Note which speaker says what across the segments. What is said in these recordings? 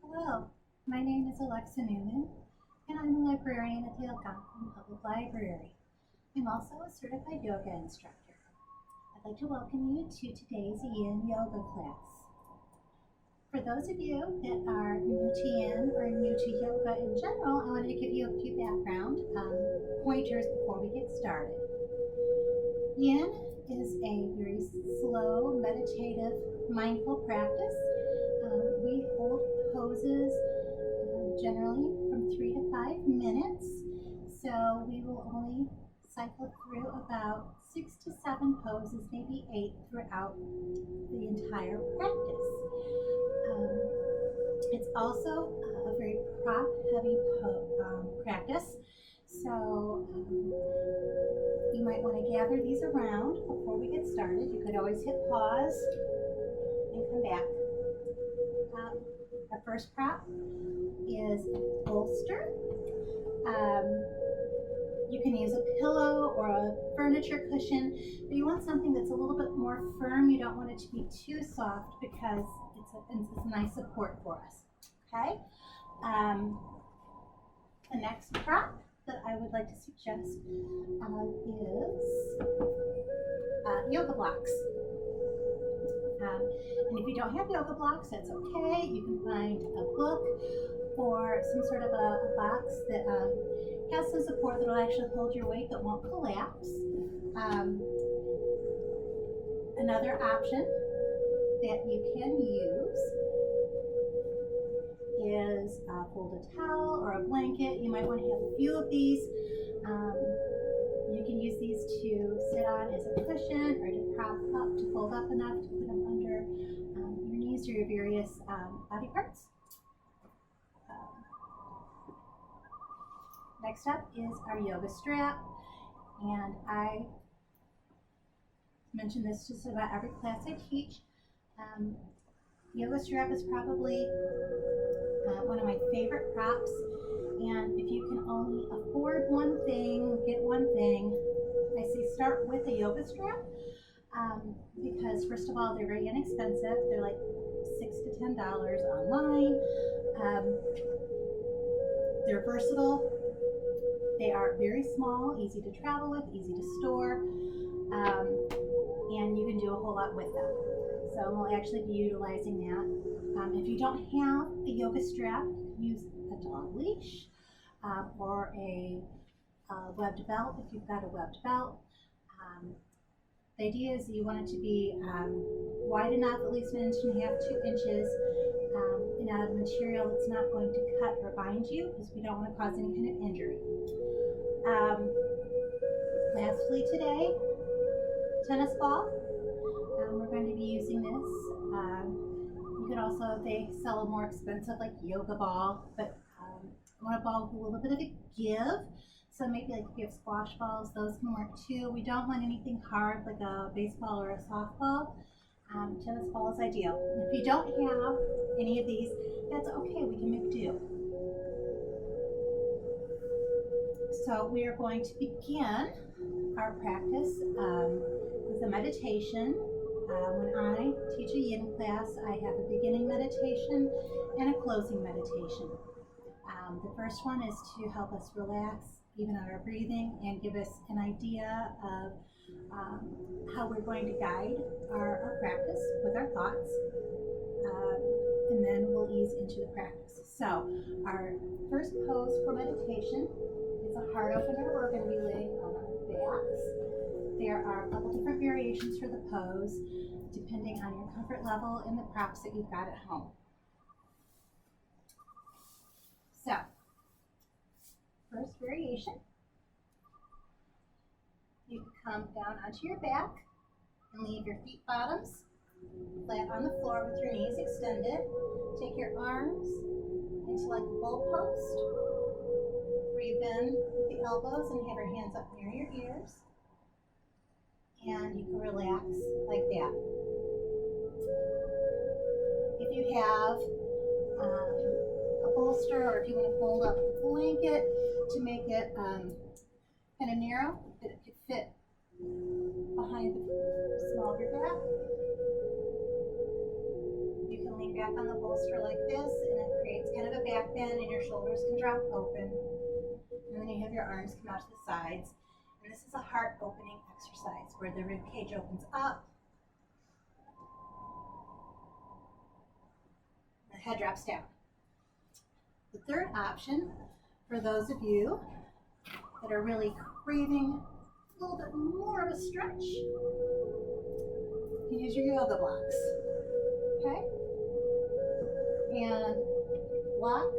Speaker 1: Hello, my name is Alexa Newman, and I'm a librarian at the Algonquin Public Library. I'm also a certified yoga instructor. I'd like to welcome you to today's Yin Yoga class. For those of you that are new to Yin or new to yoga in general, I wanted to give you a few background pointers before we get started. Yin is a very slow, meditative, mindful practice. We hold poses generally from 3 to 5 minutes, so we will only cycle through about 6 to 7 poses, maybe 8 throughout the entire practice. It's also a very prop heavy practice, so you might want to gather these around before we get started. You could always hit pause and come back. Our first prop is a bolster. You can use a pillow or a furniture cushion, but you want something that's a little bit more firm. You don't want it to be too soft because it's a nice support for us. Okay? The next prop that I would like to suggest is yoga blocks. And if you don't have yoga blocks, that's okay. You can find a book or some sort of a box that has some support that will actually hold your weight but won't collapse. Another option that you can use is fold a towel or a blanket. You might want to have a few of these. You can use these to sit on as a cushion or to prop up, to fold up enough to put them under your knees or your various body parts. Next up is our yoga strap, and I mention this just about every class I teach. Yoga strap is probably one of my favorite props, and if you can only afford one thing, get one thing. I say start with a yoga strap because first of all, they're very inexpensive. They're like $6 to $10 online. They're versatile. They are very small, easy to travel with, easy to store, and you can do a whole lot with them. So we'll actually be utilizing that. If you don't have a yoga strap, use a dog leash or a webbed belt if you've got a webbed belt. The idea is you want it to be wide enough, at least 1.5 inches, 2 inches, and out of material that's not going to cut or bind you because we don't want to cause any kind of injury. Lastly today, tennis ball. We're going to be using this. You could also, they sell a more expensive like yoga ball, but I want a ball with a little bit of a give. So maybe like if you have squash balls, those can work too. We don't want anything hard like a baseball or a softball. Tennis ball is ideal. If you don't have any of these, that's okay, we can make do. So we are going to begin our practice with a meditation. When I teach a Yin class, I have a beginning meditation and a closing meditation. The first one is to help us relax, even out our breathing, and give us an idea of how we're going to guide our practice with our thoughts. And then we'll ease into the practice. So our first pose for meditation is a heart opener. We're going to be laying on our backs. There are a couple different variations for the pose, depending on your comfort level and the props that you've got at home. So, first variation, you can come down onto your back and leave your feet bottoms flat on the floor with your knees extended. Take your arms into like a goal post. Breathe in with the elbows and have your hands up near your ears. And you can relax like that. If you have a bolster, or if you want to fold up a blanket to make it kind of narrow, that it could fit behind the small of your back. You can lean back on the bolster like this, and it creates kind of a back bend, and your shoulders can drop open. And then you have your arms come out to the sides. And this is a heart opening exercise where the rib cage opens up. The head drops down. The third option, for those of you that are really craving a little bit more of a stretch, you can use your yoga blocks. Okay? And block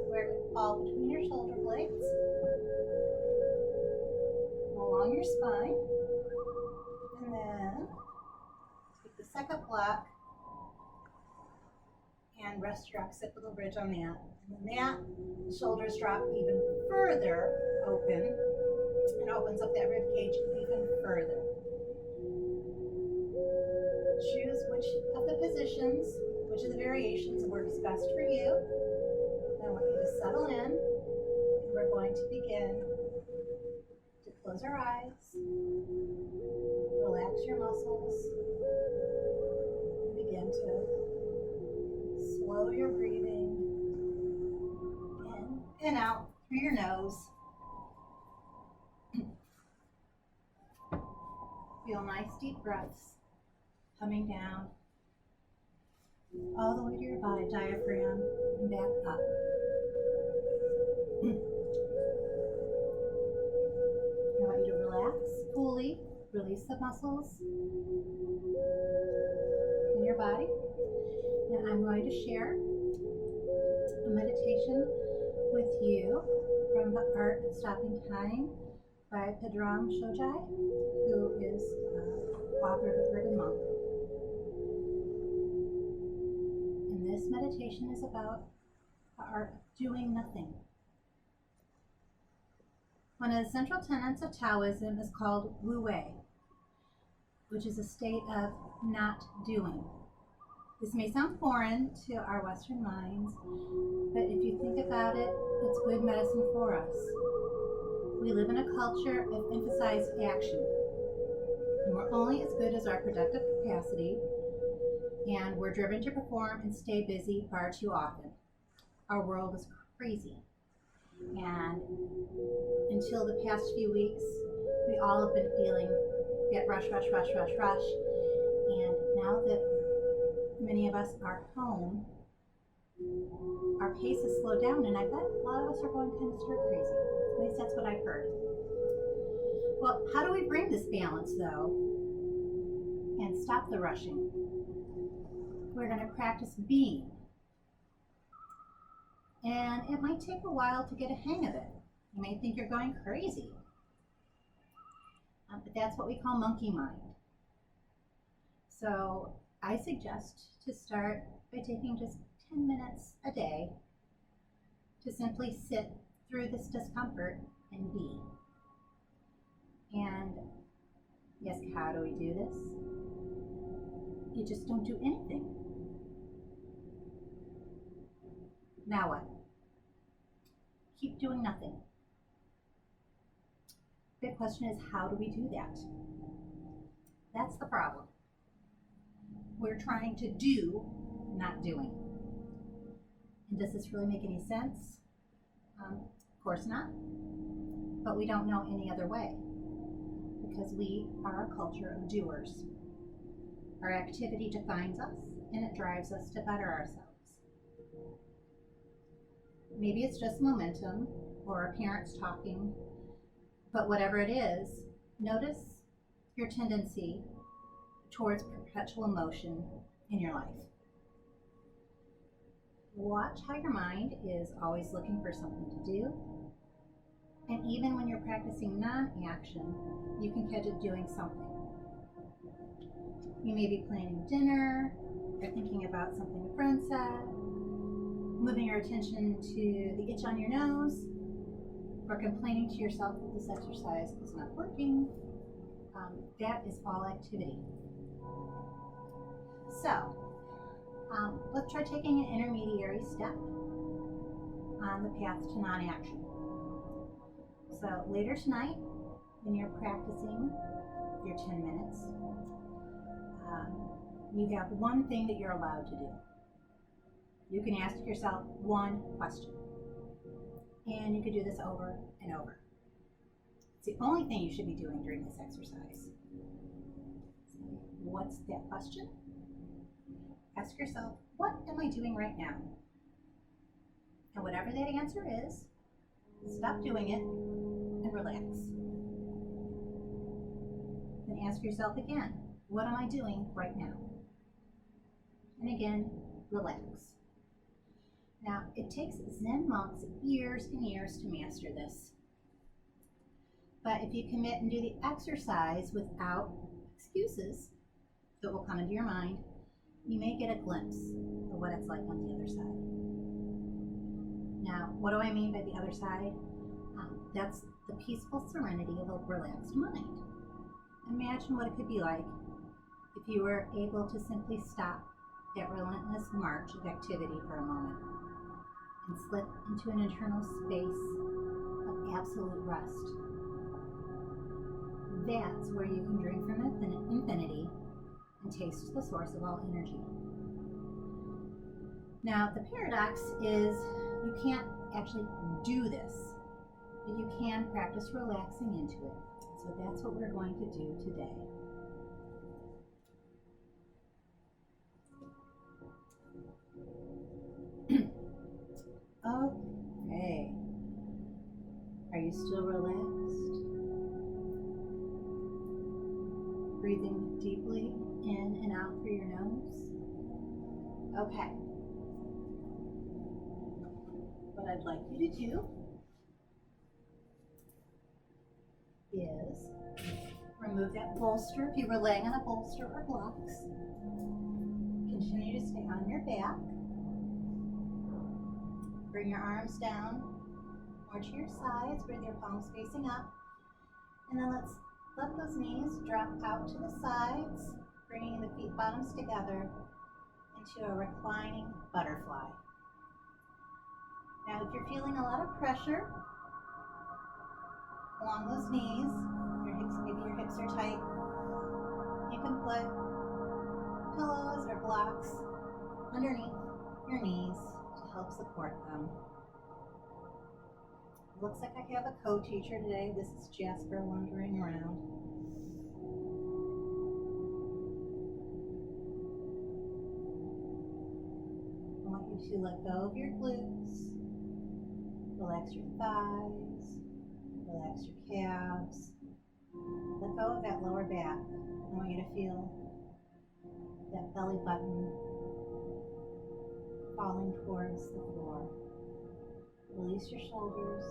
Speaker 1: where it would fall between your shoulder blades, along your spine, and then take the second block and rest your occipital bridge on that. And then that, the shoulders drop even further open and opens up that rib cage even further. Choose which of the positions, which of the variations works best for you. I want you to settle in, and we're going to begin to close our eyes, relax your muscles, and begin to slow your breathing in and out through your nose. Feel nice deep breaths coming down all the way to your body diaphragm and back up. I want you to relax fully, release the muscles in your body. And I'm going to share a meditation with you from The Art of Stopping Time by Pedram Shojai, who is author of The Urban Monk. And this meditation is about the art of doing nothing. One of the central tenets of Taoism is called Wu Wei, which is a state of not doing. This may sound foreign to our Western minds, but if you think about it, it's good medicine for us. We live in a culture of emphasized action, and we're only as good as our productive capacity, and we're driven to perform and stay busy far too often. Our world is crazy, and until the past few weeks, we all have been feeling that rush, rush, rush, rush, rush, and now that many of us are home, our pace has slowed down, and I bet a lot of us are going kind of stir crazy. At least that's what I've heard. Well, how do we bring this balance, though, and stop the rushing? We're going to practice being. And it might take a while to get a hang of it. You may think you're going crazy. But that's what we call monkey mind. So I suggest to start by taking just 10 minutes a day to simply sit through this discomfort and be. And yes, how do we do this? You just don't do anything. Now what? Keep doing nothing. The question is, how do we do that? That's the problem. We're trying to do, not doing. And does this really make any sense? Of course not. But we don't know any other way, because we are a culture of doers. Our activity defines us, and it drives us to better ourselves. Maybe it's just momentum or our parents talking, but whatever it is, notice your tendency towards perpetual motion in your life. Watch how your mind is always looking for something to do. And even when you're practicing non-action, you can catch it doing something. You may be planning dinner, or thinking about something a friend said, moving your attention to the itch on your nose, or complaining to yourself that this exercise is not working. That is all activity. So, let's try taking an intermediary step on the path to non-action. So later tonight, when you're practicing your 10 minutes, you have one thing that you're allowed to do. You can ask yourself one question. And you can do this over and over. It's the only thing you should be doing during this exercise. What's that question? Ask yourself, what am I doing right now? And whatever that answer is, stop doing it and relax. Then ask yourself again, what am I doing right now? And again, relax. Now, it takes Zen monks years and years to master this. But if you commit and do the exercise without excuses that will come into your mind, you may get a glimpse of what it's like on the other side. Now, what do I mean by the other side? That's the peaceful serenity of a relaxed mind. Imagine what it could be like if you were able to simply stop that relentless march of activity for a moment and slip into an internal space of absolute rest. That's where you can drink from infinity and taste the source of all energy. Now, the paradox is you can't actually do this, but you can practice relaxing into it. So that's what we're going to do today. Okay. Are you still relaxed? Breathing deeply in and out through your nose. Okay. What I'd like you to do is remove that bolster. If you were laying on a bolster or blocks, continue to stay on your back. Bring your arms down more to your sides, bring your palms facing up. And then let's let those knees drop out to the sides, bringing the feet bottoms together into a reclining butterfly. Now, if you're feeling a lot of pressure along those knees, maybe your hips are tight, you can put pillows or blocks underneath your knees to help support them. Looks like I have a co-teacher today. This is Jasper wandering around. I want you to let go of your glutes, relax your thighs, relax your calves, let go of that lower back. I want you to feel that belly button falling towards the floor. Release your shoulders,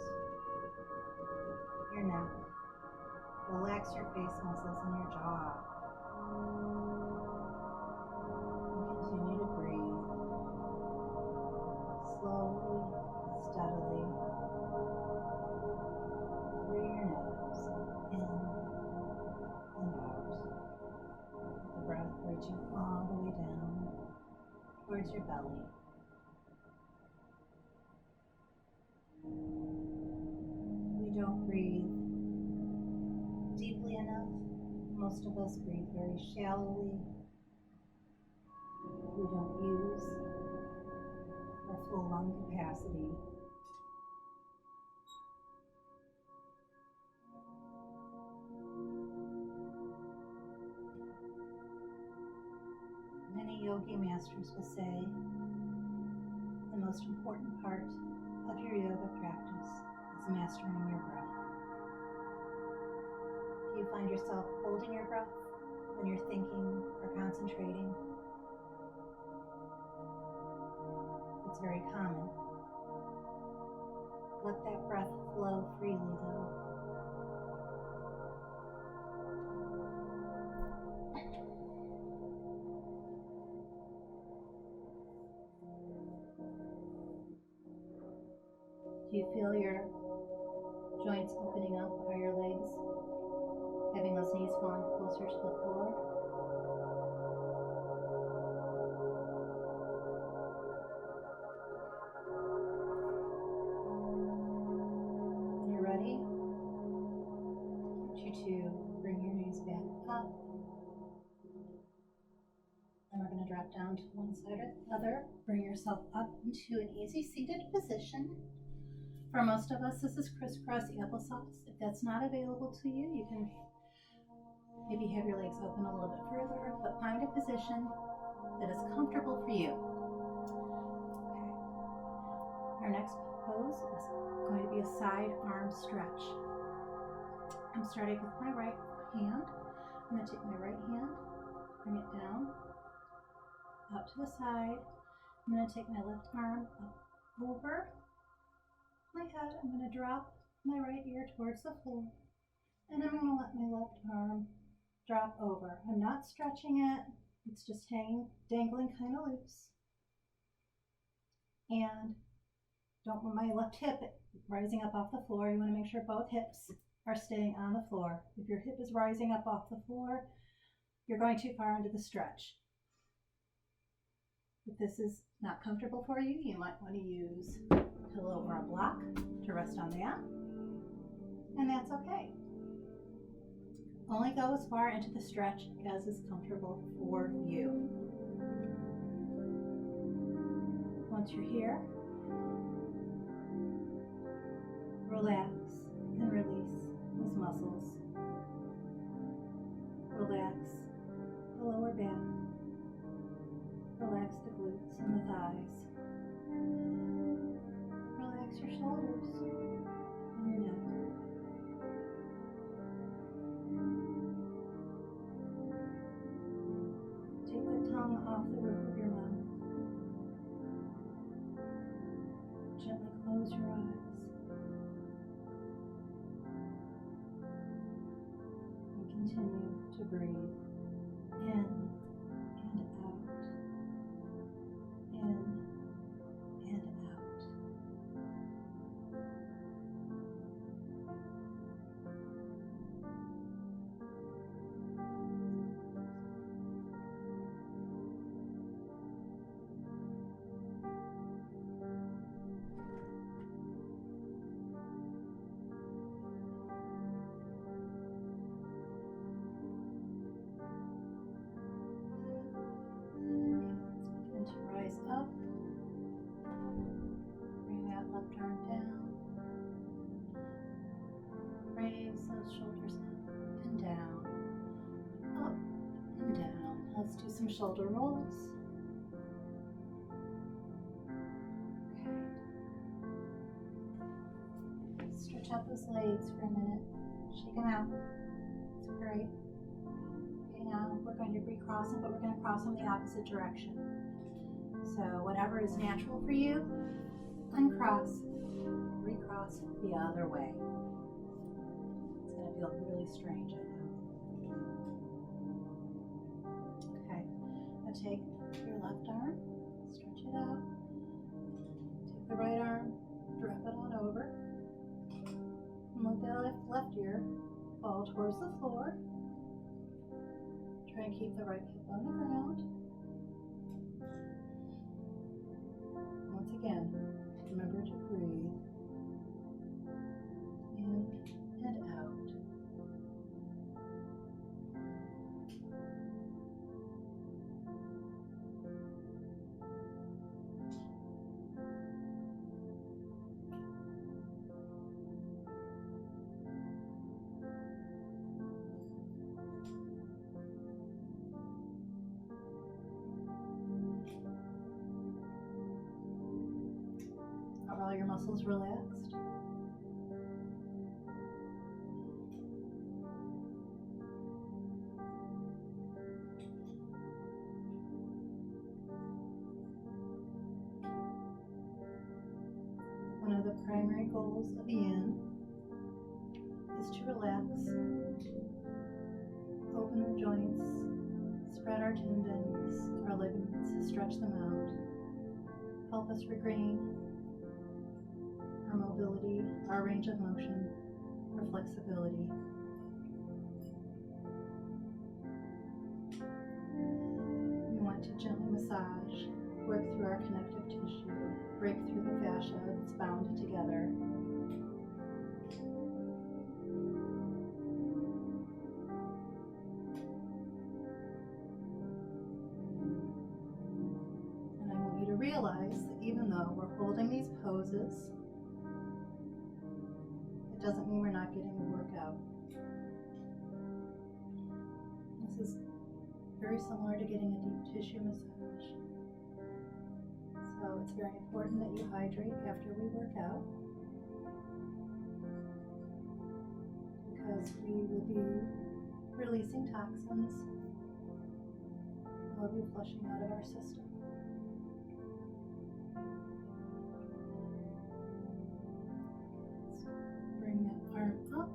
Speaker 1: your neck. Relax your face muscles and your jaw. And continue to breathe. Slowly, steadily, through your nose, in and out. The breath reaching all the way down towards your belly. We don't breathe deeply enough. Most of us breathe very shallowly. We don't use our full lung capacity. Many yogi masters will say the most important part of your yoga practice is mastering your breath. Do you find yourself holding your breath when you're thinking or concentrating? It's very common. Let that breath flow freely though. Do you feel your joints opening up? Are your legs having those knees falling closer to the floor? When you're ready, down to one side or the other. Bring yourself up into an easy seated position. For most of us, this is crisscross applesauce. If that's not available to you, you can maybe have your legs open a little bit further, but find a position that is comfortable for you. Okay. Our next pose is going to be a side arm stretch. I'm starting with my right hand. I'm going to take my right hand, bring it down, out to the side. I'm going to take my left arm up over my head. I'm going to drop my right ear towards the floor, and I'm going to let my left arm drop over. I'm not stretching it. It's just hanging, dangling kind of loose. And don't want my left hip rising up off the floor. You want to make sure both hips are staying on the floor. If your hip is rising up off the floor, you're going too far into the stretch. If this is not comfortable for you, you might want to use a pillow or a block to rest on that. And that's okay. Only go as far into the stretch as is comfortable for you. Once you're here, relax and release those muscles. Relax the lower back. Relax the glutes and the thighs. Relax your shoulders and your neck. Take the tongue off the roof of your mouth. Gently close your eyes. And continue to breathe in and out. In and out. Let's begin to rise up. Bring that left arm down. Raise those shoulders up and down. Up and down. Let's do some shoulder rolls. Okay. Stretch out those legs for a minute. Shake them out. That's great. Okay, now we're going to recross them, but we're going to cross them the opposite direction. So whatever is natural for you, uncross, recross the other way. It's going to feel really strange, I know. Okay, now take your left arm, stretch it out. Take the right arm, drop it on over. And let the left ear fall towards the floor. Try and keep the right hip on the ground. Once again, remember to breathe in and out. Are all your muscles relaxed? One of the primary goals of Yin is to relax, open the joints, spread our tendons, our ligaments, stretch them out, help us regain our mobility, our range of motion, our flexibility. We want to gently massage, work through our connective tissue, break through the fascia that's bound together. realize that even though we're holding these poses, it doesn't mean we're not getting a workout. This is very similar to getting a deep tissue massage. So it's very important that you hydrate after we work out, because we will be releasing toxins. We'll be flushing out of our system. Let's bring that arm up.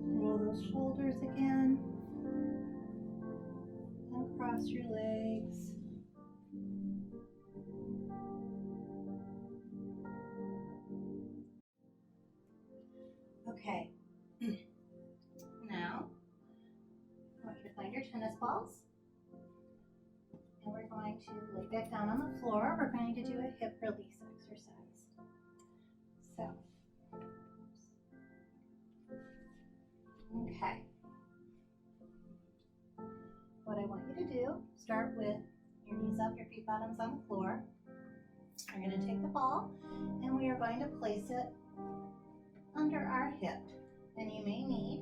Speaker 1: Roll those shoulders again. And cross your legs. Okay. Now, I want you to find your tennis balls. And we're going to lay back down on the floor. We're going to do a hip release exercise. So, okay. What I want you to do, start with your knees up, your feet bottoms on the floor. We're going to take the ball and we are going to place it under our hip. And you may need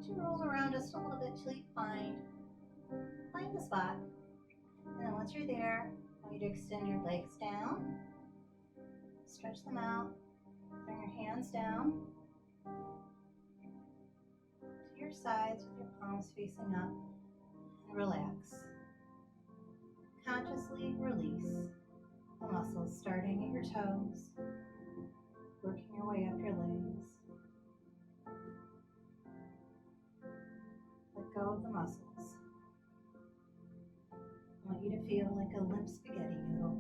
Speaker 1: to roll around just a little bit till you find the spot. And then once you're there, I want you to extend your legs down, stretch them out, bring your hands down to your sides with your palms facing up, and relax. Consciously release the muscles starting at your toes, working your way up your legs. Let go of the muscles. I want you to feel like a limp spaghetti noodle.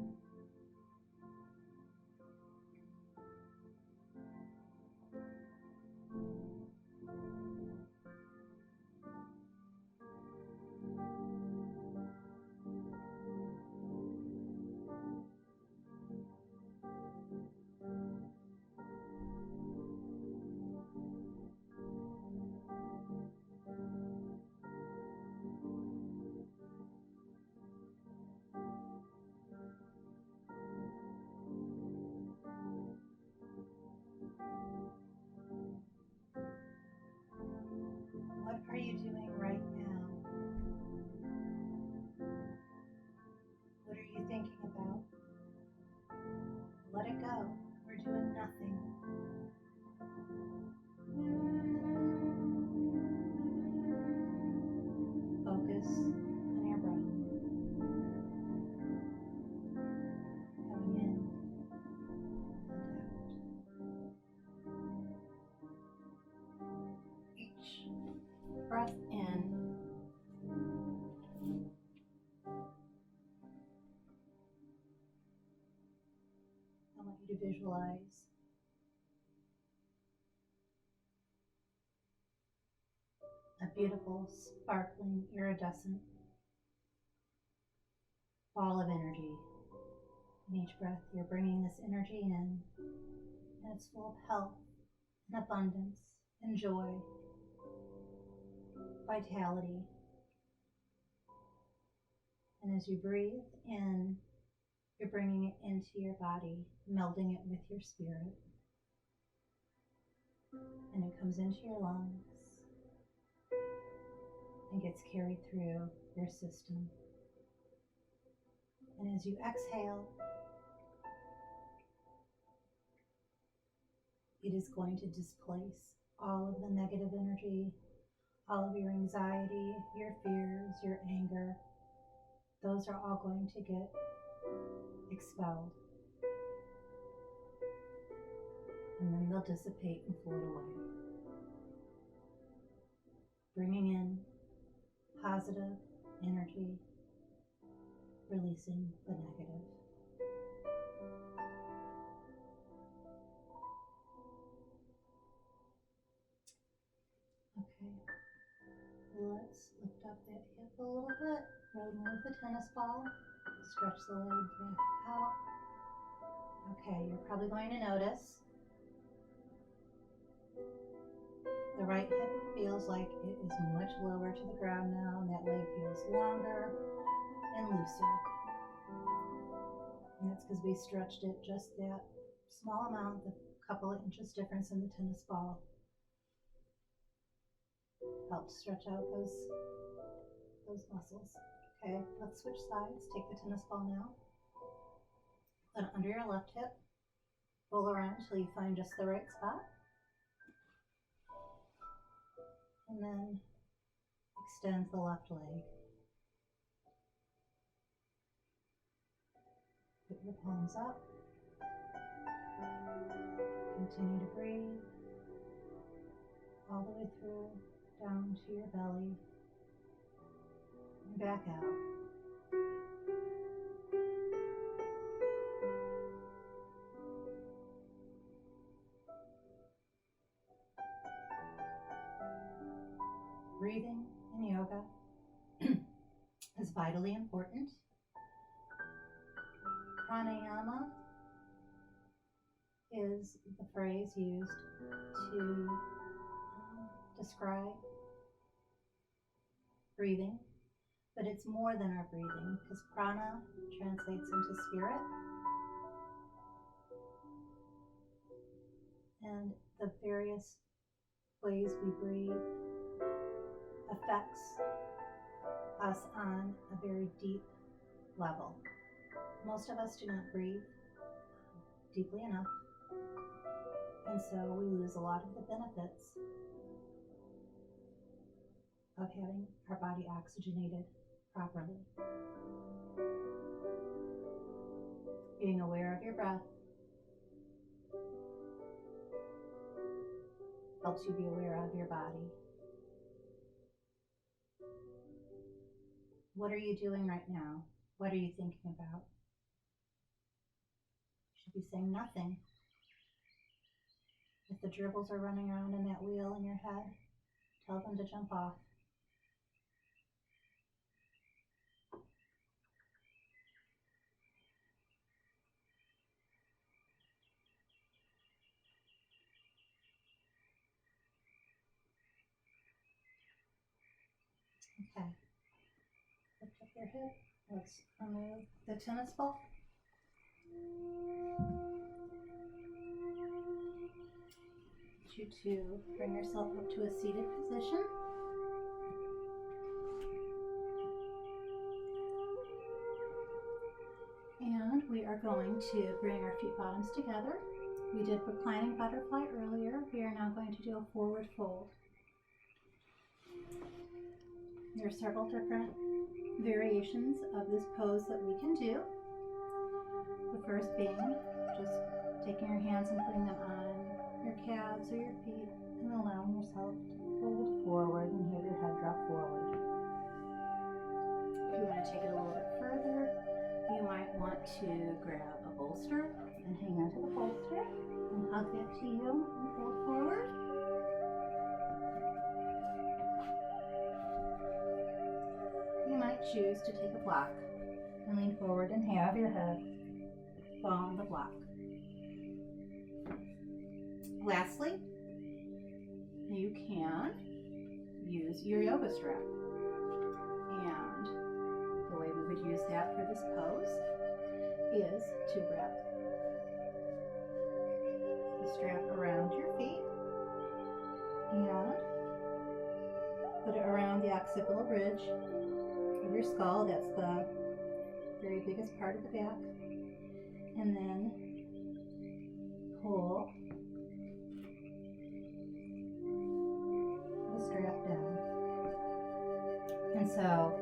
Speaker 1: What are you doing right now? What are you thinking about? Let it go. We're doing nothing. Focus on your breath. Coming in and out. Each breath in, I want you to visualize a beautiful, sparkling, iridescent ball of energy. In each breath, you're bringing this energy in, and it's full of health and abundance and joy, vitality. And as you breathe in, you're bringing it into your body, melding it with your spirit. And it comes into your lungs and gets carried through your system. And as you exhale, it is going to displace all of the negative energy, all of your anxiety, your fears, your anger. Those are all going to get expelled. And then they'll dissipate and float away. Bringing in positive energy, releasing the negative. Okay, let's lift up that hip a little bit, remove the tennis ball, stretch the leg back out. Okay, you're probably going to notice the right hip feels like it is much lower to the ground now, and that leg feels longer and looser. And that's because we stretched it just that small amount, the couple of inches difference in the tennis ball. Helped stretch out those muscles. Okay, let's switch sides. Take the tennis ball now. Put it under your left hip. Roll around until you find just the right spot. And then extend the left leg. Put your palms up. Continue to breathe all the way through, down to your belly, and back out. Breathing in yoga is vitally important. Pranayama is the phrase used to describe breathing, but it's more than our breathing, because prana translates into spirit, and the various ways we breathe affects us on a very deep level. Most of us do not breathe deeply enough, and so we lose a lot of the benefits of having our body oxygenated properly. Being aware of your breath helps you be aware of your body. What are you doing right now? What are you thinking about? You should be saying nothing. If the dribbles are running around in that wheel in your head, tell them to jump off. Okay. Lift up your head. Let's remove the tennis ball. I want you to bring yourself up to a seated position. And we are going to bring our feet bottoms together. We did reclining butterfly earlier. We are now going to do a forward fold. There are several different variations of this pose that we can do. The first being just taking your hands and putting them on your calves or your feet and allowing yourself to fold forward and have your head drop forward. If you want to take it a little bit further, you might want to grab a bolster and hang onto the bolster and hug that to you and fold forward. You might choose to take a block and lean forward and have your head fall on the block. Lastly, you can use your yoga strap. And the way we would use that for this pose is to wrap the strap around your feet and put it around the occipital ridge of your skull. That's the very biggest part of the back. And then pull the strap down. And so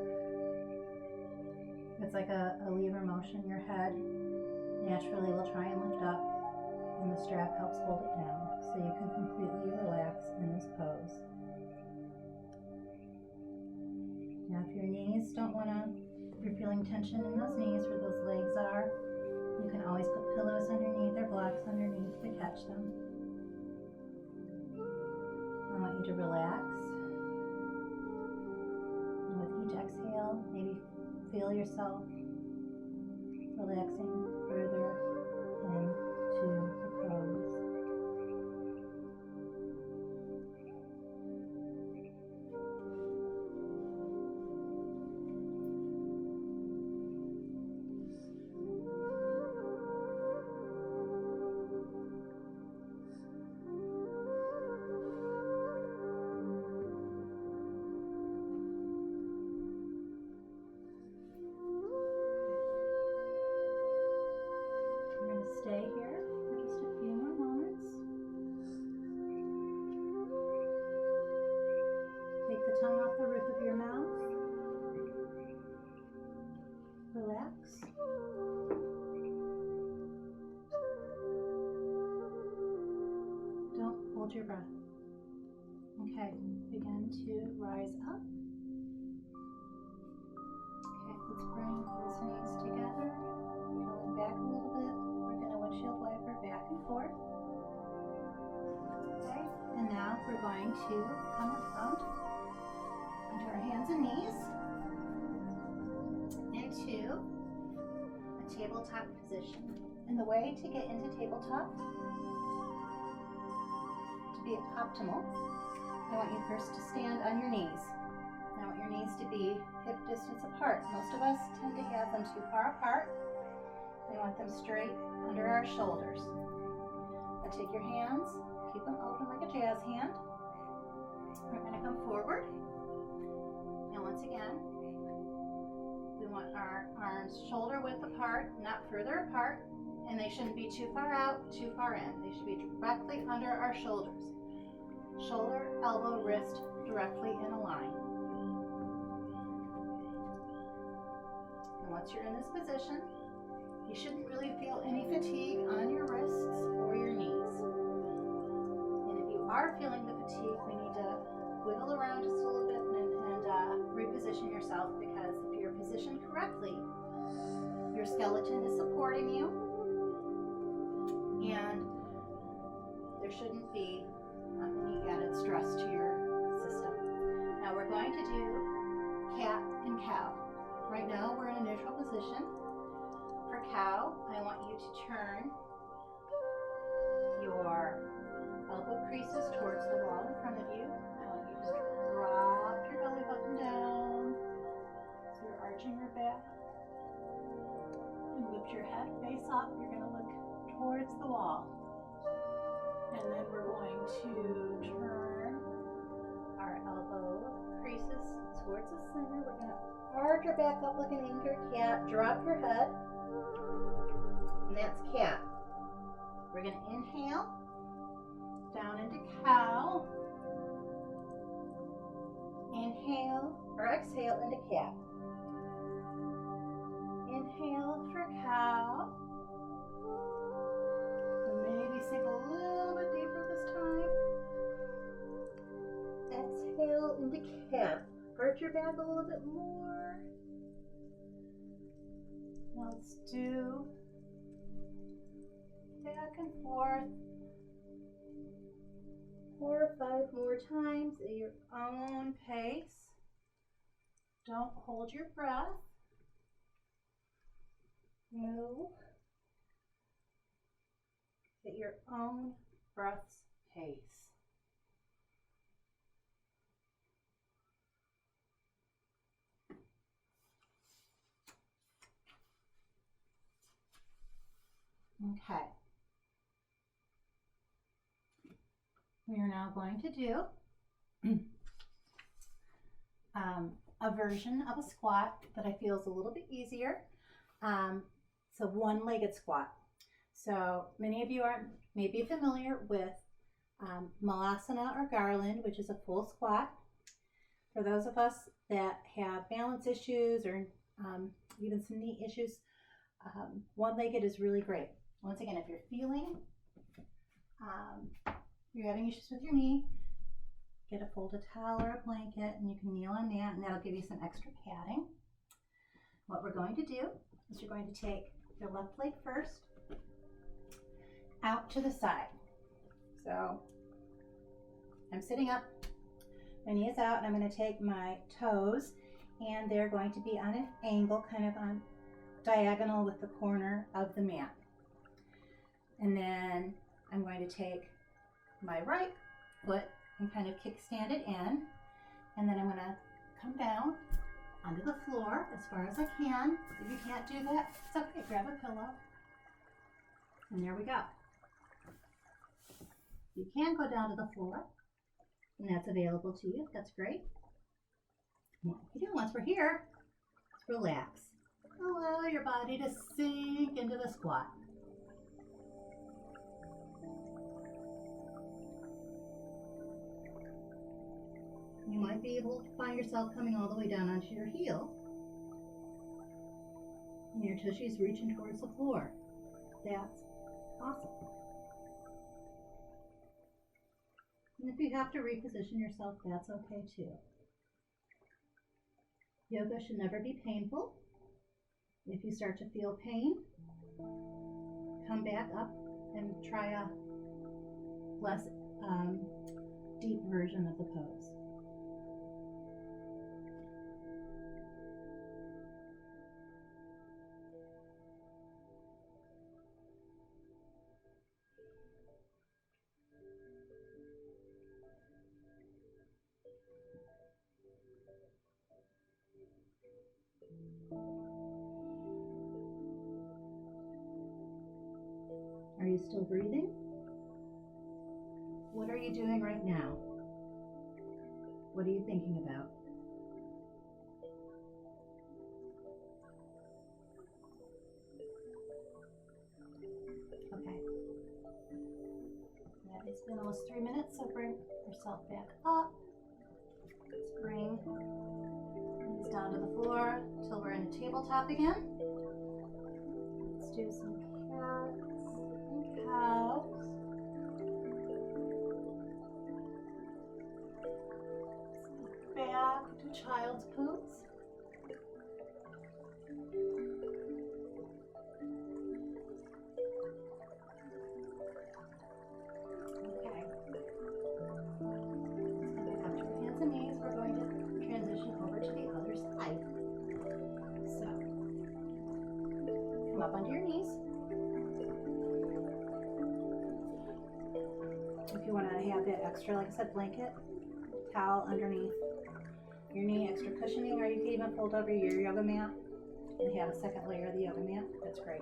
Speaker 1: it's like a lever motion. Your head naturally will try and lift up, and the strap helps hold it down so you can completely relax in this pose. Now if your knees don't want to, if you're feeling tension in those knees where those legs are, you can always put pillows underneath or blocks underneath to catch them. I want you to relax. And with each exhale, maybe feel yourself relaxing further into the pose. hold your breath. Okay, begin to rise up. Okay, let's bring those knees together. Pulling back a little bit. We're going to windshield wiper back and forth. Okay, and now we're going to come around onto our hands and knees into a tabletop position. And the way to get into tabletop, to be optimal, I want you first to stand on your knees. I want your knees to be hip distance apart. Most of us tend to have them too far apart. We want them straight under our shoulders. Now take your hands, keep them open like a jazz hand. We're going to come forward. And once again, we want our arms shoulder width apart, not further apart, and they shouldn't be too far out, too far in. They should be directly under our shoulders. Shoulder, elbow, wrist directly in a line. And once you're in this position, you shouldn't really feel any fatigue on your wrists or your knees. And if you are feeling the fatigue, we need to wiggle around just a little bit and reposition yourself, because if you're positioned correctly, your skeleton is supporting you, and there shouldn't be any added stress to your system. Now we're going to do cat and cow. Right now we're in a neutral position. For cow, I want you to turn your elbow creases towards the wall in front of you. I want you to drop your belly button down. So you're arching your back. And lift your head face up. You're going to look towards the wall. And then we're going to turn our elbow creases towards the center. We're going to arch your back up like an anchored cat. Drop your head. And that's cat. We're going to inhale down into cow. Inhale or exhale into cat. Inhale for cow. And maybe sink a little bit deeper this time. Exhale into cat. Arch your back a little bit more. Now let's do back and forth 4 or 5 more times at your own pace. Don't hold your breath. Move at your own breath's pace. Okay. We are now going to do a version of a squat that I feel is a little bit easier. So one-legged squat. So many of you may be familiar with Malasana or Garland, which is a full squat. For those of us that have balance issues or even some knee issues, one-legged is really great. Once again, if you're feeling you're having issues with your knee, get a folded towel or a blanket and you can kneel on that, and that'll give you some extra padding. What we're going to do is you're going to take your left leg first out to the side. So I'm sitting up, my knee is out, and I'm going to take my toes, and they're going to be on an angle, kind of on diagonal with the corner of the mat. And then I'm going to take my right foot and kind of kickstand it in, and then I'm going to come down onto the floor as far as I can. If you can't do that, it's okay. Grab a pillow, and there we go. You can go down to the floor, and that's available to you. That's great. What we do once we're here is relax. Allow your body to sink into the squat. You might be able to find yourself coming all the way down onto your heel, and your tushy's reaching towards the floor. That's awesome. you have to reposition yourself, that's okay too. Yoga should never be painful. If you start to feel pain, come back up and try a less deep version of the pose. Are you still breathing? What are you doing right now? What are you thinking about? Okay. It's been almost 3 minutes, so bring yourself back up. Let's bring these down to the floor till we're in a tabletop again. Let's do some cats and cows. Back to child's pose. Okay. Let's go back up to your hands and knees. We're going to transition over to the other side. So, come up onto your knees. If you want to have that extra, like I said, blanket, towel underneath your knee, extra cushioning, or you can even fold over your yoga mat and have a second layer of the yoga mat. That's great.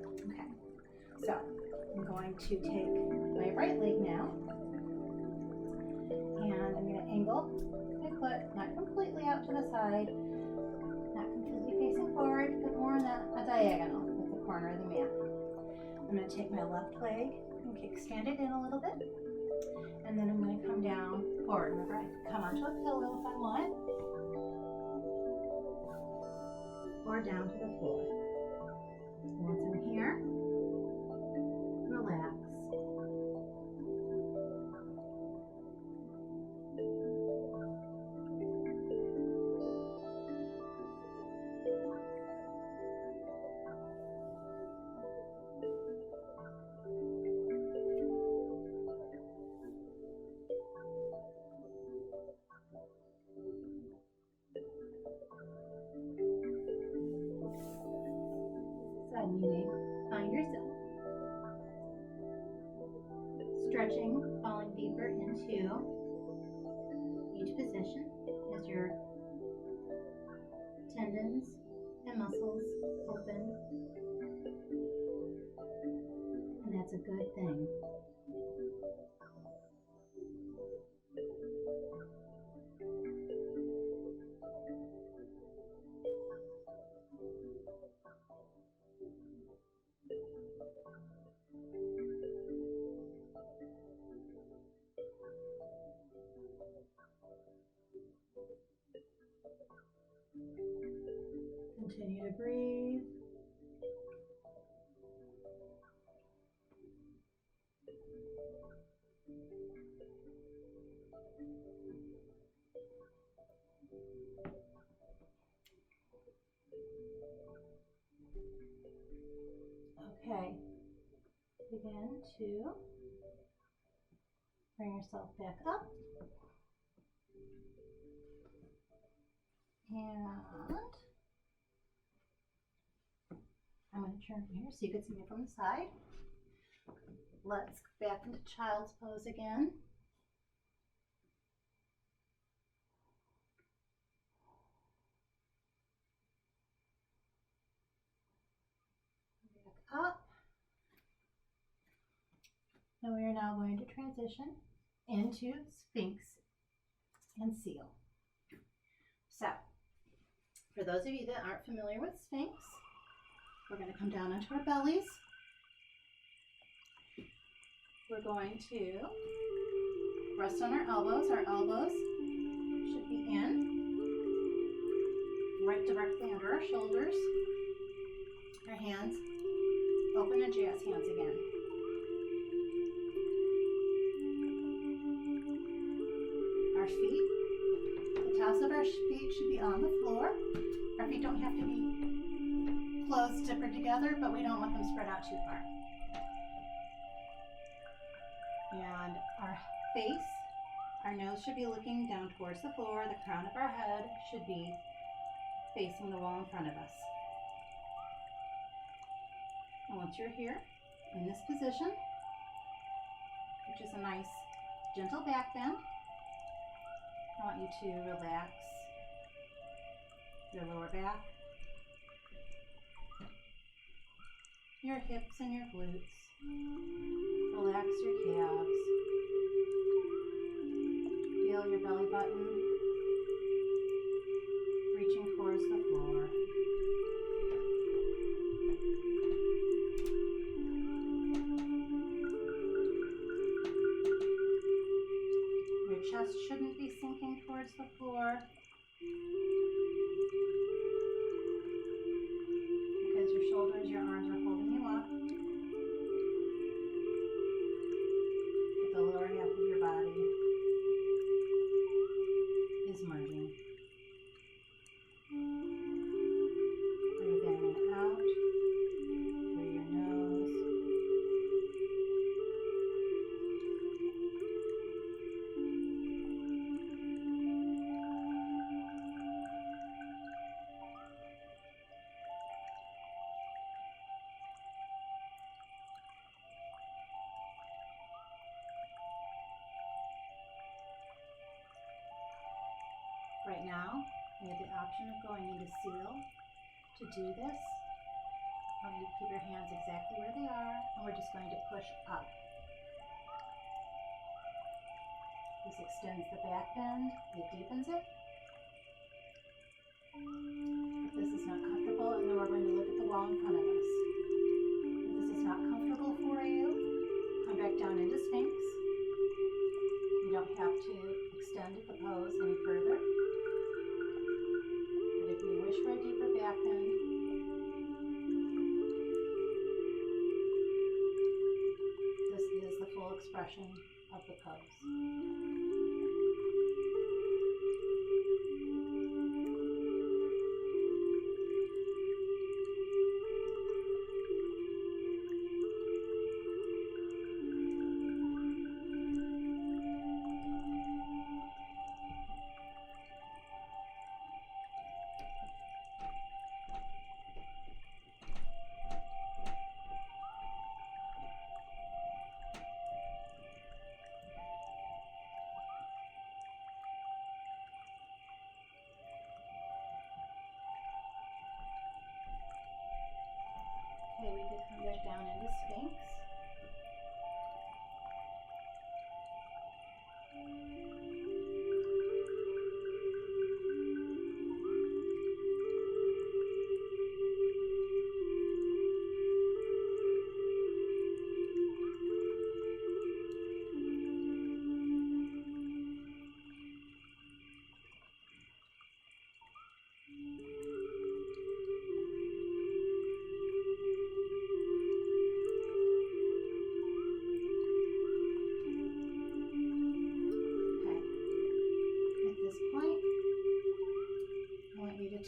Speaker 1: Okay, so I'm going to take my right leg now, and I'm going to angle my foot, not completely out to the side, not completely facing forward, but more on a diagonal with the corner of the mat. I'm going to take my left leg and kickstand it in a little bit. And then I'm going to come down forward. Remember, I can come onto a pillow if I want, or down to the floor. Once I'm here, relax. You may find yourself stretching, falling deeper into each position as your tendons and muscles open, and that's a good thing. Continue to breathe. Okay, begin to bring yourself back up. And I'm going to turn from here so you can see me from the side. Let's go back into child's pose again. Back up. And we are now going to transition into Sphinx and Seal. So, for those of you that aren't familiar with Sphinx, we're going to come down onto our bellies. We're going to rest on our elbows. Our elbows should be in, right directly under our shoulders. Our hands open to jazz hands again. our feet should be on the floor. Our feet don't have to be close, zippered together, but we don't want them spread out too far. And our face, our nose should be looking down towards the floor. The crown of our head should be facing the wall in front of us. And once you're here in this position, which is a nice gentle back bend, I want you to relax your lower back, your hips and your glutes. Relax your calves. Feel your belly button reaching towards the floor. Your chest shouldn't be sinking towards the floor because your shoulders, your arms are holding you up. But the lower half of your body is merging. Breathe in and out through your nose. Right now, we have the option of going into seal. To do this, I want you to keep your hands exactly where they are, and we're just going to push up. This extends the back bend, it deepens it. If this is not comfortable, and then we're going to look at the wall in front of us. If this is not comfortable for you, come back down into Sphinx. You don't have to extend the pose any further. But if you wish for a deeper back bend, this is the full expression of the pose. Okay, we can come back down into Sphinx.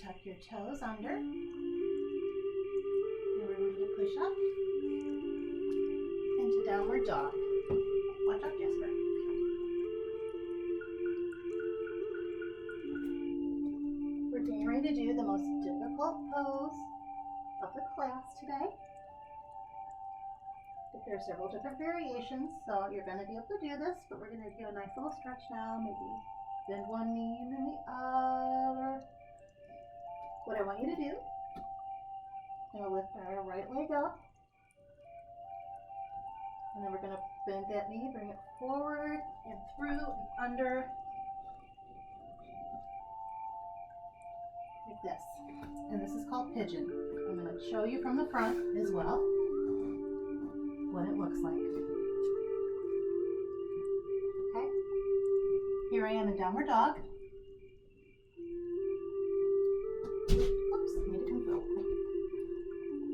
Speaker 1: Tuck your toes under, and we're going to push up into downward dog. Watch out, Jasper. We're getting ready to do the most difficult pose of the class today. But there are several different variations, so you're going to be able to do this, but we're going to do a nice little stretch now. Maybe bend one knee and then the other. What I want you to do, I'm going to lift our right leg up, and then we're going to bend that knee, bring it forward and through and under, like this. And this is called pigeon. I'm going to show you from the front as well what it looks like. Okay, here I am in downward dog.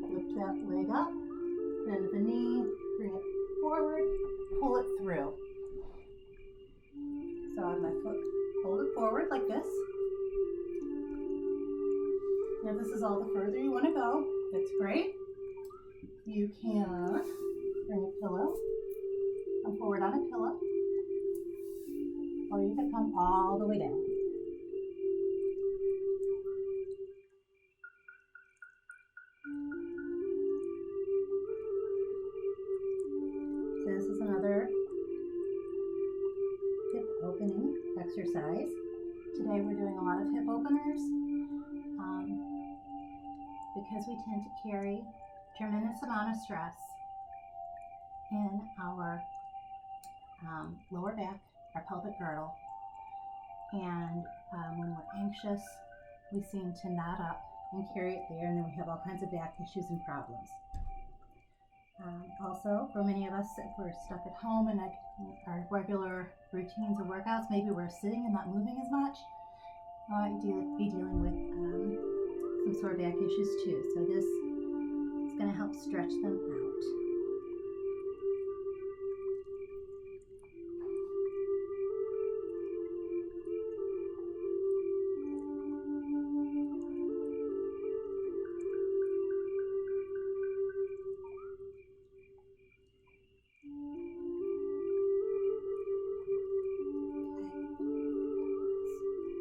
Speaker 1: Lift that leg up, bend the knee, bring it forward, pull it through. So I have my foot folded forward like this. If this is all the further you want to go, that's great. You can bring a pillow, come forward on a pillow, or you can come all the way down. So this is another hip opening exercise. Today we're doing a lot of hip openers because we tend to carry a tremendous amount of stress in our lower back, our pelvic girdle, and when we're anxious, we seem to knot up and carry it there, and then we have all kinds of back issues and problems. Also, for many of us, if we're stuck at home and our regular routines of workouts, maybe we're sitting and not moving as much, might be dealing with some sort of back issues too. So this is going to help stretch them out.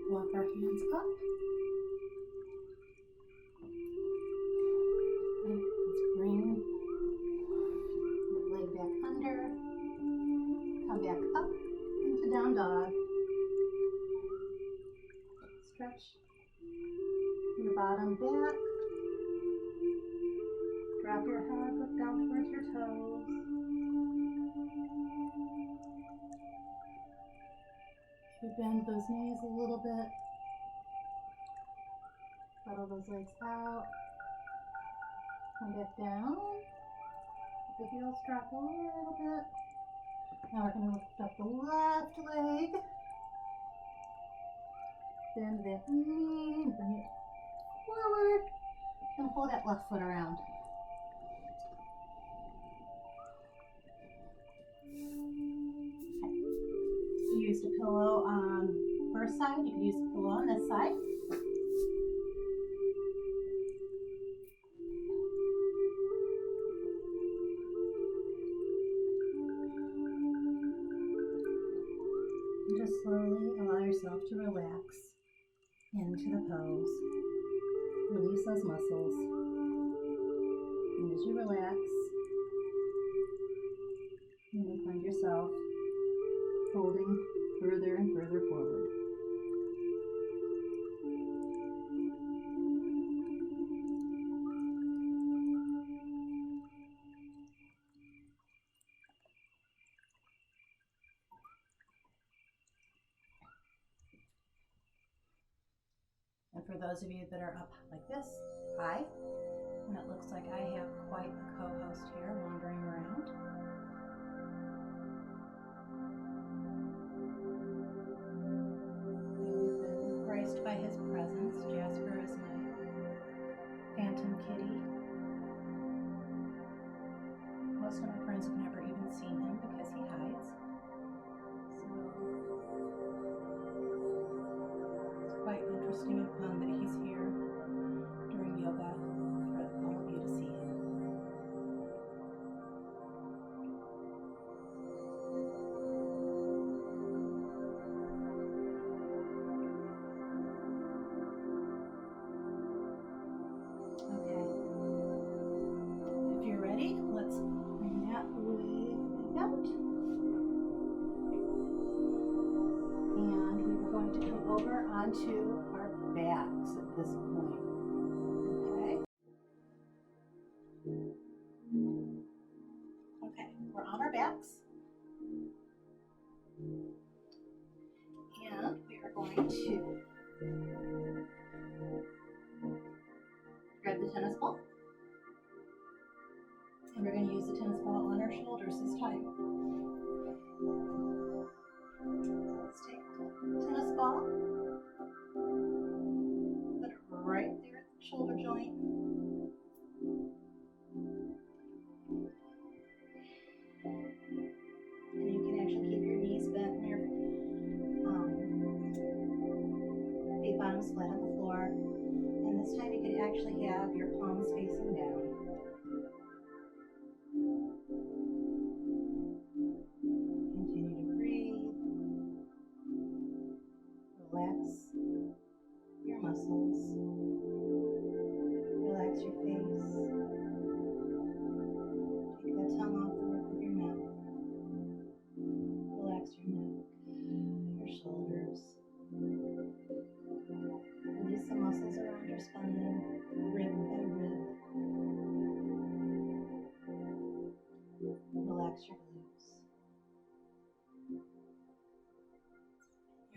Speaker 1: Walk our hands up. Okay, let's bring the leg back under. Come back up into down dog. Stretch your bottom back. Drop your head, look down towards your toes. You bend those knees a little bit. Pedal those legs out. Come back down. Let the heels drop a little bit. Now we're going to lift up the left leg. Bend that knee. Bring it forward. And pull that left foot around. You used a pillow on the first side. You could use a pillow on this side. And just slowly allow yourself to relax into the pose. Release those muscles. And as you relax, you may find yourself folding further and further forward. And for those of you that are up like this, hi. And it looks like I have quite a co-host here wandering around. We've been graced by his presence. Jasper is my phantom kitty. Most of my friends have never even seen him because he hides. So it's quite interesting and fun that he's here during yoga for all of you to see him. Okay. If you're ready, let's bring that leg out. And we are going to come over onto our backs at this point. Okay? Okay, we're on our backs. And we are going to grab the tennis ball. And we're going to use the tennis ball on our shoulders this time. Let's take the tennis ball, put it right there at the shoulder joint. And you can actually keep your knees bent and your feet bottoms flat on the floor. And this time you could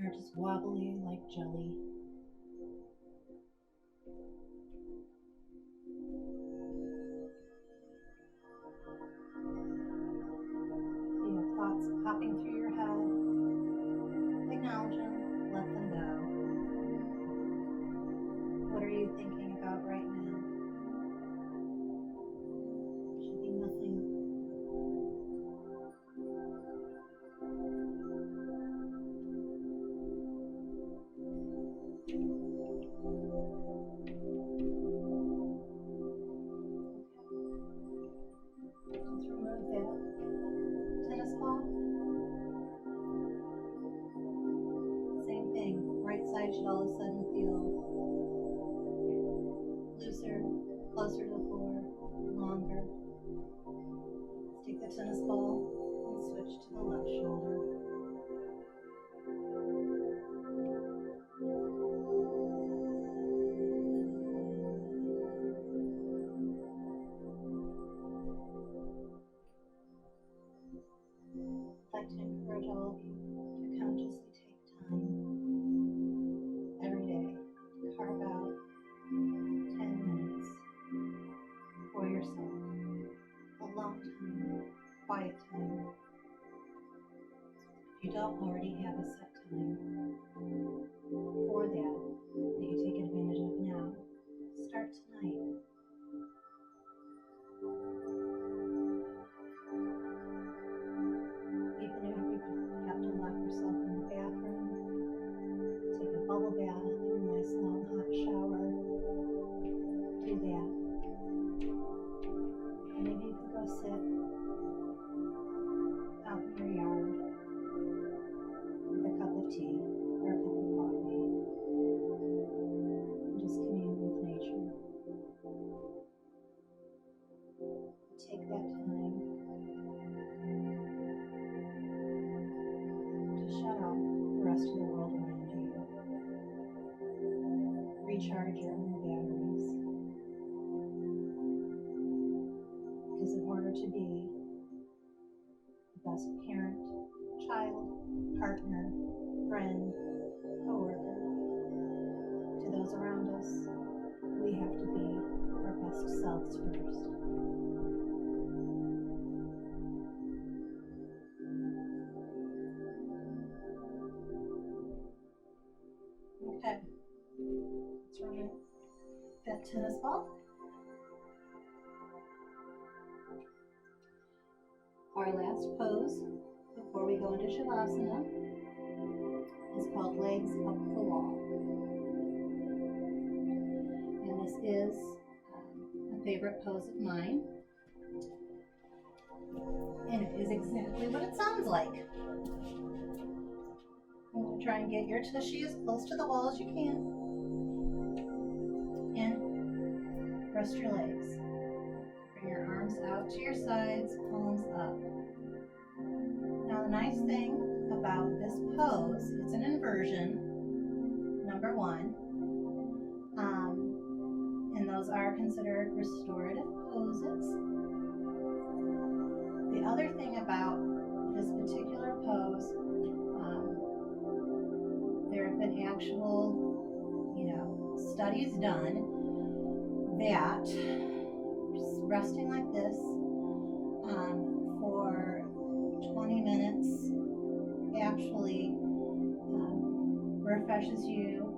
Speaker 1: You're just wobbly like jelly. You have thoughts popping through your head. Acknowledge them, let them go. What are you thinking about right now? Should be nothing. Let's remove that tennis ball. Same thing. Right side should all of a sudden feel looser, closer to the floor, longer. Let's take the tennis ball and switch to the left shoulder. I'd like to encourage all of you to consciously take time every day to carve out 10 minutes for yourself. Alone time, quiet time. If you don't already have a set time for that you take advantage of now, start tonight. Even if you have to lock yourself in the bathroom, take a bubble bath or a nice long hot shower, do that. Maybe you could go sit out in your yard with a cup of tea or a cup of coffee and just commune with nature. Take that time to shut off the rest of the world around you. Recharge your own batteries. Because in order to be the best parent, child, partner, friend, co-worker to those around us, we have to be our best selves first. Okay, let's remove that tennis ball. Our last pose before we go into Shavasana is called legs up the wall. And this is a favorite pose of mine. And it is exactly what it sounds like. I'm going to try and get your tushy as close to the wall as you can. And rest your legs. Bring your arms out to your sides, palms up. Now the nice thing about this pose, it's an inversion, number one. And those are considered restorative poses. The other thing about this particular pose, there have been actual, studies done that resting like this for 20 minutes actually refreshes you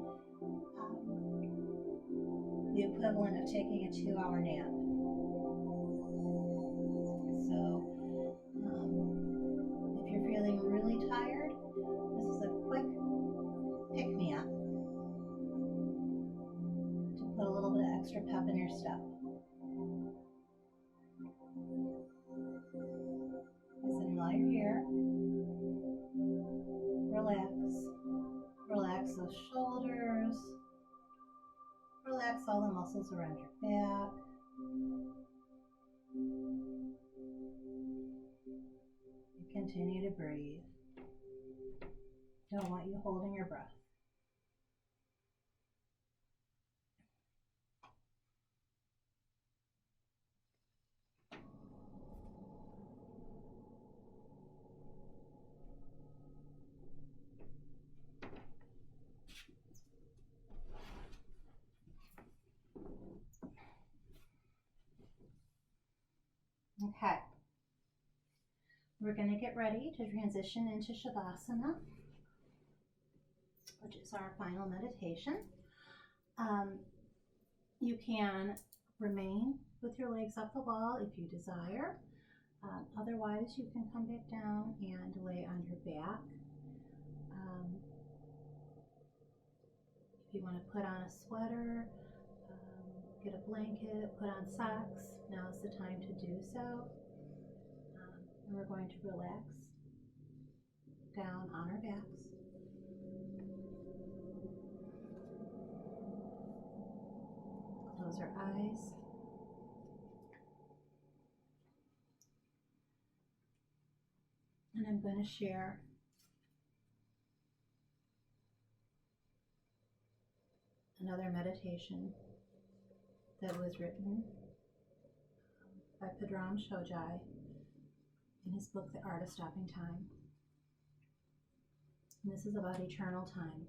Speaker 1: the equivalent of taking a 2-hour nap. So if you're feeling really tired, this is a quick pick-me-up to put a little bit of extra pep in your step. Listen, while you're here, relax those shoulders, relax all the muscles around your back. And continue to breathe. Don't want you holding your breath. We're going to get ready to transition into Shavasana, which is our final meditation. You can remain with your legs up the wall if you desire. Otherwise, you can come back down and lay on your back. If you want to put on a sweater, get a blanket, put on socks, now is the time to do so. And we're going to relax down on our backs. Close our eyes. And I'm going to share another meditation that was written by Padram Shojai in his book, The Art of Stopping Time. And this is about eternal time.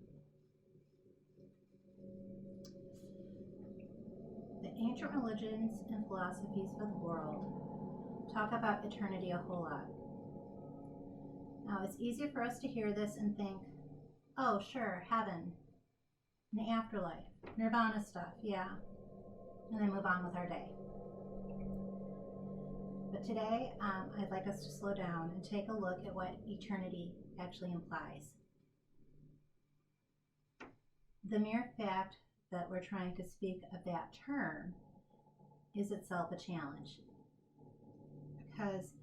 Speaker 1: The ancient religions and philosophies of the world talk about eternity a whole lot. Now, it's easy for us to hear this and think, oh, sure, heaven, the afterlife, nirvana stuff, yeah, and then move on with our day. But today, I'd like us to slow down and take a look at what eternity actually implies. The mere fact that we're trying to speak of that term is itself a challenge. Because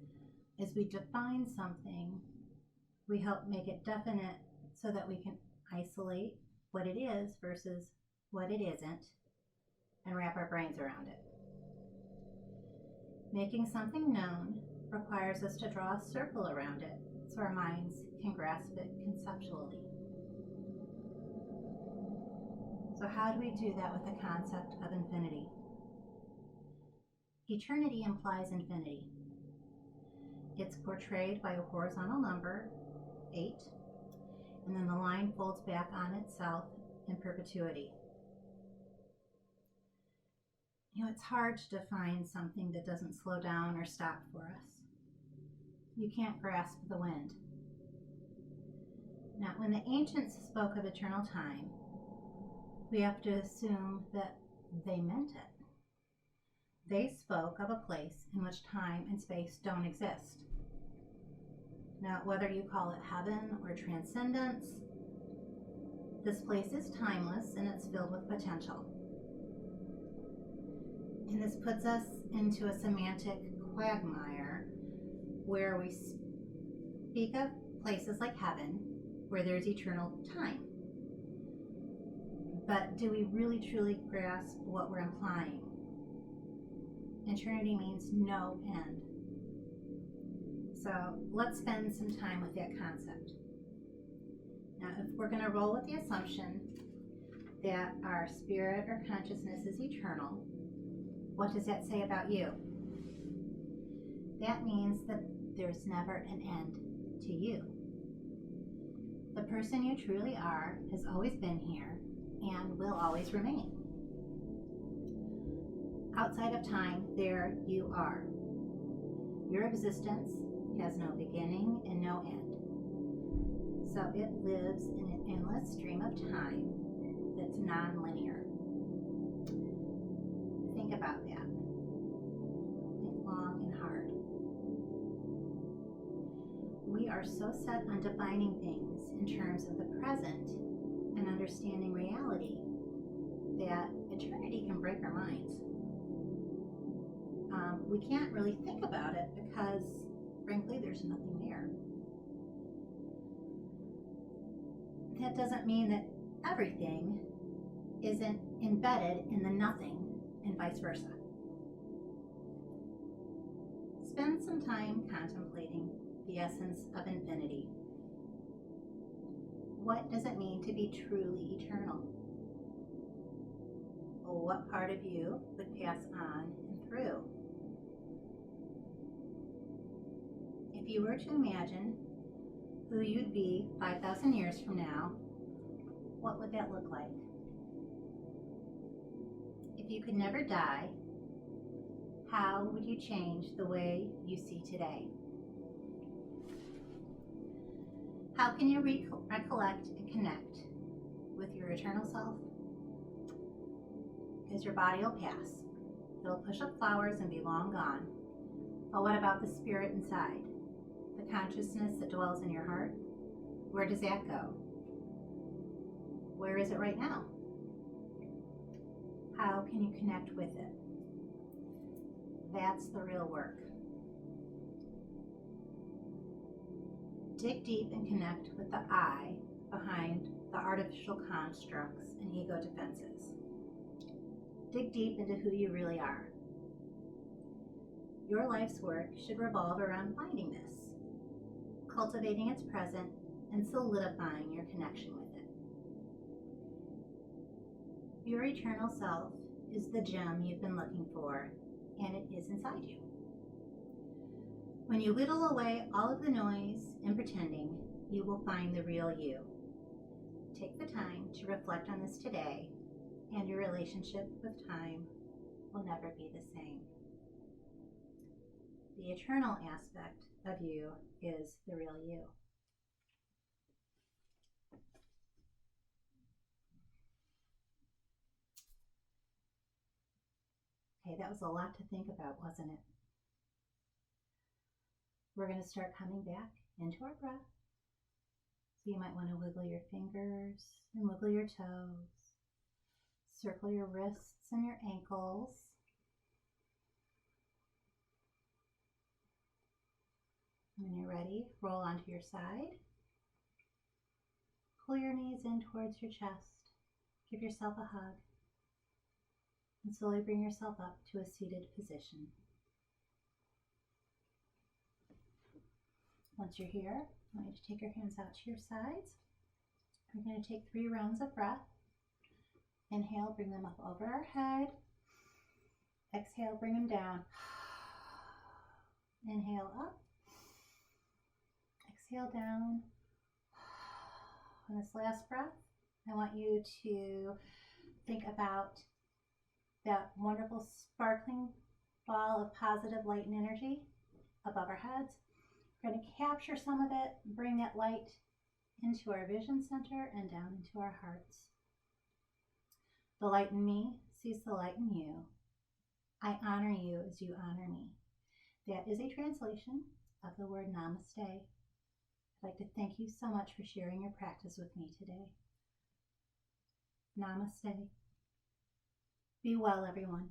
Speaker 1: as we define something, we help make it definite so that we can isolate what it is versus what it isn't and wrap our brains around it. Making something known requires us to draw a circle around it so our minds can grasp it conceptually. So how do we do that with the concept of infinity? Eternity implies infinity. It's portrayed by a horizontal number, 8, and then the line folds back on itself in perpetuity. You know, it's hard to define something that doesn't slow down or stop for us. You can't grasp the wind. Now, when the ancients spoke of eternal time, we have to assume that they meant it. They spoke of a place in which time and space don't exist. Now, whether you call it heaven or transcendence, this place is timeless and it's filled with potential. And this puts us into a semantic quagmire where we speak of places like heaven where there's eternal time. But do we really truly grasp what we're implying? Eternity means no end. So let's spend some time with that concept. Now, if we're going to roll with the assumption that our spirit or consciousness is eternal, what does that say about you? That means that there's never an end to you. The person you truly are has always been here and will always remain. Outside of time, there you are. Your existence has no beginning and no end. So it lives in an endless stream of time that's non-linear. Think about that. Think long and hard. We are so set on defining things in terms of the present and understanding reality that eternity can break our minds. We can't really think about it because, frankly, there's nothing there. That doesn't mean that everything isn't embedded in the nothing and vice versa. Spend some time contemplating the essence of infinity. What does it mean to be truly eternal? What part of you would pass on and through? If you were to imagine who you'd be 5,000 years from now, what would that look like? If you could never die, how would you change the way you see today? How can you recollect and connect with your eternal self? Because your body will pass. It'll push up flowers and be long gone. But what about the spirit inside? The consciousness that dwells in your heart? Where does that go? Where is it right now? How can you connect with it? That's the real work. Dig deep and connect with the I behind the artificial constructs and ego defenses. Dig deep into who you really are. Your life's work should revolve around finding this, cultivating its present, and solidifying your connection with it. Your eternal self is the gem you've been looking for, and it is inside you. When you whittle away all of the noise and pretending, you will find the real you. Take the time to reflect on this today, and your relationship with time will never be the same. The eternal aspect of you is the real you. Okay, that was a lot to think about, wasn't it? We're going to start coming back into our breath. So you might want to wiggle your fingers and wiggle your toes. Circle your wrists and your ankles. When you're ready, roll onto your side. Pull your knees in towards your chest. Give yourself a hug. And slowly bring yourself up to a seated position. Once you're here, I want you to take your hands out to your sides. We're going to take 3 rounds of breath. Inhale, bring them up over our head. Exhale, bring them down. Inhale up. Exhale down. On this last breath, I want you to think about that wonderful sparkling ball of positive light and energy above our heads. We're going to capture some of it, bring that light into our vision center and down into our hearts. The light in me sees the light in you. I honor you as you honor me. That is a translation of the word namaste. I'd like to thank you so much for sharing your practice with me today. Namaste. Be well, everyone.